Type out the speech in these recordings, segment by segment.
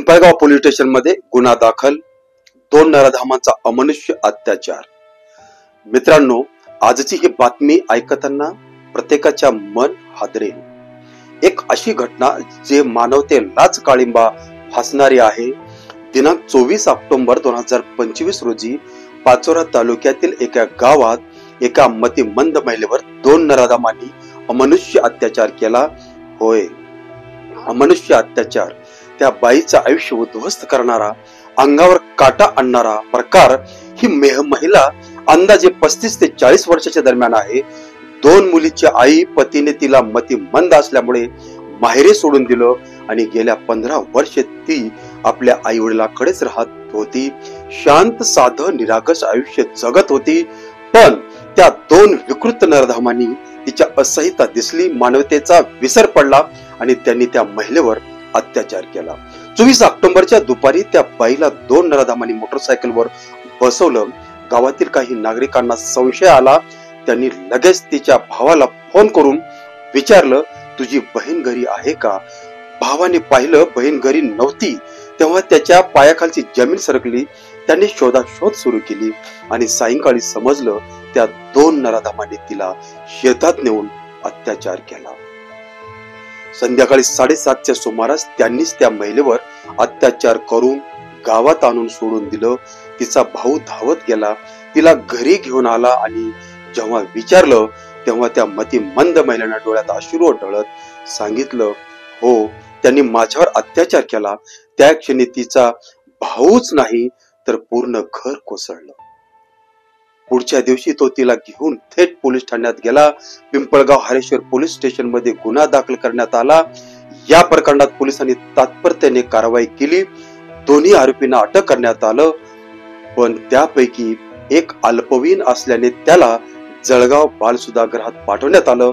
Pimpalgaon police station मध्ये गुन्हा दाखल, 2 नराधामांचा अमनुष्य अत्याचार। मित्रांनो, आजची ही बातमी ऐकताना प्रत्येकाच्या मन हादरेल। एक अशी घटना जे मानवतेलाच काळिंबा फासणारी आहे। दिनांक 24 ऑक्टोबर 2025 रोजी पाचोरा तालुक्यातील एका गावात एका मतिमंद महिलेवर 2 नराधमांनी अमनुष्य अत्याचार केला। होय, अमनुष्य अत्याचार। त्या बाईचं आयुष्य उद्ध्वस्त करणारा, अंगावर काटा आणणारा प्रकार ही महिला अंदाजे 35 ते 40 वर्षाच्या दरम्यान आहे। 2 मुलीची आई, पतीने तिला मतिमंद असल्यामुळे माहेरी सोडून दिलं आणि गेल्या 15 वर्षे ती आपल्या आई वडिलांकडेच राहत होती। शांत साधं निरागस आयुष्य जगत होती। पण त्या 2 विकृत नराधमांनी तिच्या असह्यता दिसली, मानवतेचा विसर पडला आणि त्यांनी त्या महिलेवर अत्याचार केला। 24 ऑक्टोबरच्या दुपारी त्या बाईला 2 नराधमांनी मोटरसायकलवर बसवलं। गावातील काही नागरिकांना संशय आला। त्यांनी लगेच तिच्या भावाला फोन करून विचारलं, तुझी बहीण घरी आहे का? भावाने पाहिलं, बहीण घरी नव्हती। तेव्हा त्याच्या पायाखालची जमीन सरकली। त्यांनी शोधाशोध सुरू केली आणि सायंकाळी समजलं त्या 2 नराधमांनी तिला शेतात नेऊन अत्याचार केला। संध्याकाळी 7:30च्या सुमारास त्यांनीच त्या महिलेवर अत्याचार करून गावात आणून सोडून दिलं। तिचा भाऊ धावत गेला, तिला घरी घेऊन आला आणि जेव्हा विचारलं तेव्हा त्या मतिमंद महिलेने डोळ्यात अश्रू ढळत सांगितलं, हो, त्यांनी माझ्यावर अत्याचार केला। त्या क्षणी तिचा भाऊच नाही तर पूर्ण घर कोसळलं। पुढच्या दिवशी तो तिला घेऊन थेट पोलीस ठाण्यात गेला। पिंपळगाव हरेश्वर पोलीस स्टेशन मध्ये गुन्हा दाखल करण्यात आला। या प्रकरणात पोलिसांनी तात्परतेने कारवाई केली। दोन्ही आरोपींना अटक करण्यात आलं, पण त्यापैकी एक अल्पवयीन असल्याने त्याला जळगाव बालसुधागृहात पाठवण्यात आलं,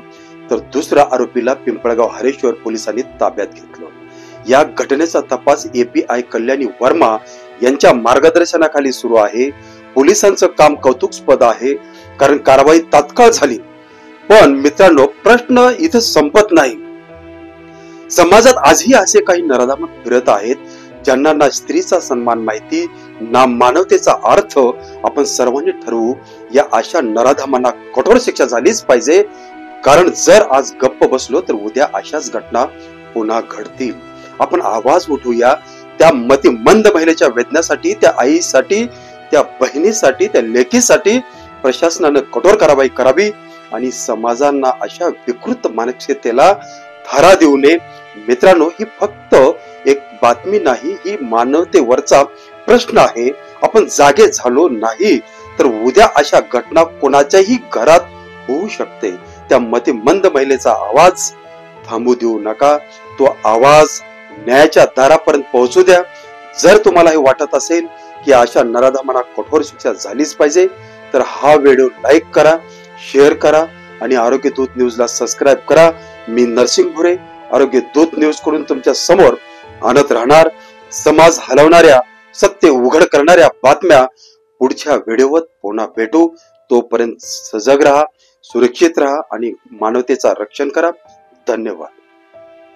तर दुसऱ्या आरोपीला पिंपळगाव हरेश्वर पोलिसांनी ताब्यात घेतलं। या घटनेचा तपास API कल्याणी वर्मा यांच्या मार्गदर्शनाखाली सुरू आहे। पोलिसांचं काम कौतुकास्पद आहे, कारण कारवाई तात्काळ झाली। पण मित्रांनो, प्रश्न इथे संपत नाही। समाजात आजही असे काही नराधम फिरत आहेत ज्यांना ना स्त्रीचा सन्मान माहिती, ना मानवतेचा अर्थ। आपण सर्वांनी ठरवू, या अशा नराधमांना कठोर शिक्षा झालीच पाहिजे, कारण जर आज गप्प बसलो तर उद्या अशाच घटना पुन्हा घडतील। आपण आवाज उठवूया त्या मतिमंद महिलेच्या वेदनेसाठी, त्या आईसाठी, त्या बहिणीसाठी, त्या लेकीसाठी। प्रशासनानं कठोर कारवाई करावी आणि समाजांना अशा विकृत मानसिकतेला थारा देऊ नये। मित्रांनो, ही फक्त एक बातमी नाही, ही मानवतेवरचा प्रश्न आहे। आपण जागे झालो नाही तर उद्या अशा घटना कोणाच्याही घरात होऊ शकते। त्या मतिमंद महिलेचा आवाज थांबू देऊ नका। तो आवाज न्यायाच्या दारापर्यंत पोहोचू द्या। जर तुम्हाला हे वाटत असेल की अशा नराधमांना कठोर शिक्षा झालीच पाहिजे, तर हा व्हिडिओ लाईक करा, शेअर करा आणि आरोग्य दूत न्यूजला सबस्क्राईब करा। मी नरसिंग भुरे, आरोग्य दूत न्यूज कडून तुमच्या समोर आणत राहणार समाज हलवणाऱ्या, सत्य उघड करणाऱ्या बातम्या। पुढच्या व्हिडिओत पुन्हा भेटू। तोपर्यंत सजग राहा, सुरक्षित राहा आणि मानवतेचा रक्षण करा। धन्यवाद।